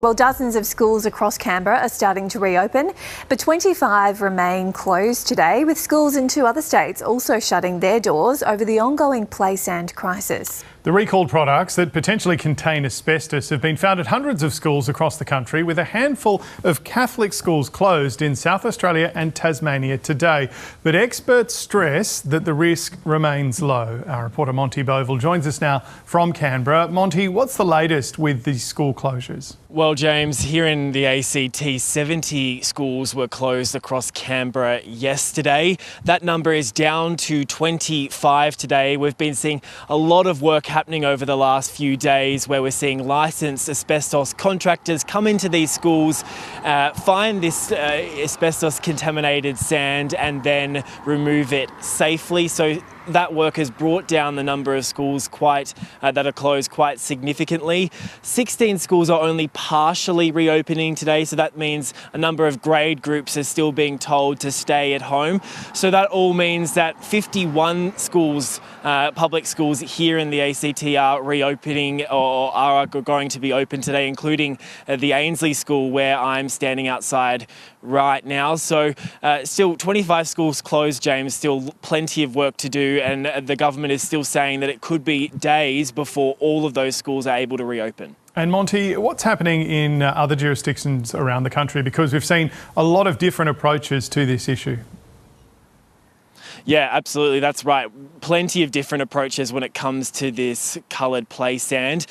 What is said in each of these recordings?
Well, dozens of schools across Canberra are starting to reopen, but 25 remain closed today, with schools in 2 other states also shutting their doors over the ongoing play sand crisis. The recalled products that potentially contain asbestos have been found at hundreds of schools across the country, with a handful of Catholic schools closed in South Australia and Tasmania today. But experts stress that the risk remains low. Our reporter Monty Bovell joins us now from Canberra. Monty, what's the latest with these school closures? Well, James, here in the ACT, 70 schools were closed across Canberra yesterday. That number is down to 25 today. We've been seeing a lot of work happening over the last few days, where we're seeing licensed asbestos contractors come into these schools, find this asbestos contaminated sand and then remove it safely. So that work has brought down the number of schools that are closed quite significantly. 16 schools are only partially reopening today, so that means a number of grade groups are still being told to stay at home. So that all means that 51 schools, public schools here in the ACT are reopening or are going to be open today, including the Ainsley School where I'm standing outside right now. So still 25 schools closed, James, still plenty of work to do, and the government is still saying that it could be days before all of those schools are able to reopen. And Monty, what's happening in other jurisdictions around the country? Because we've seen a lot of different approaches to this issue. Yeah, absolutely, that's right. Plenty of different approaches when it comes to this coloured play sand.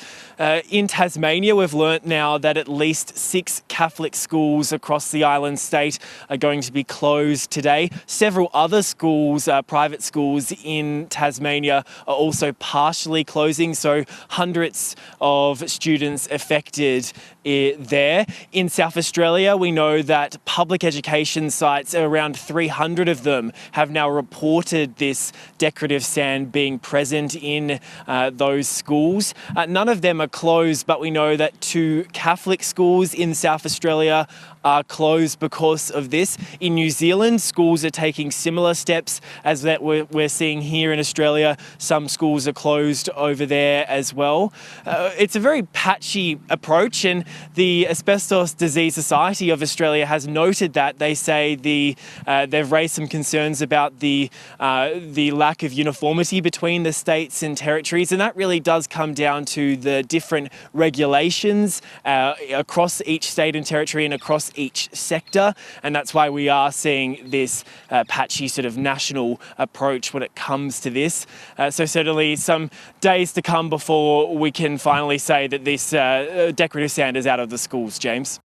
In Tasmania, we've learnt now that at least 6 Catholic schools across the island state are going to be closed today. Several other schools, private schools in Tasmania, are also partially closing, so hundreds of students affected there. In South Australia, we know that public education sites, around 300 of them, have now reported this decorative sand being present in those schools. None of them are closed, but we know that 2 Catholic schools in South Australia are closed because of this. In New Zealand, schools are taking similar steps as that we're seeing here in Australia. Some schools are closed over there as well. It's a very patchy approach, and the Asbestos Disease Society of Australia has noted that. They say they've raised some concerns about the lack of uniformity between the states and territories, and that really does come down to the different regulations across each state and territory and across each sector, and that's why we are seeing this patchy sort of national approach when it comes to this. So certainly some days to come before we can finally say that this decorative sand is out of the schools, James.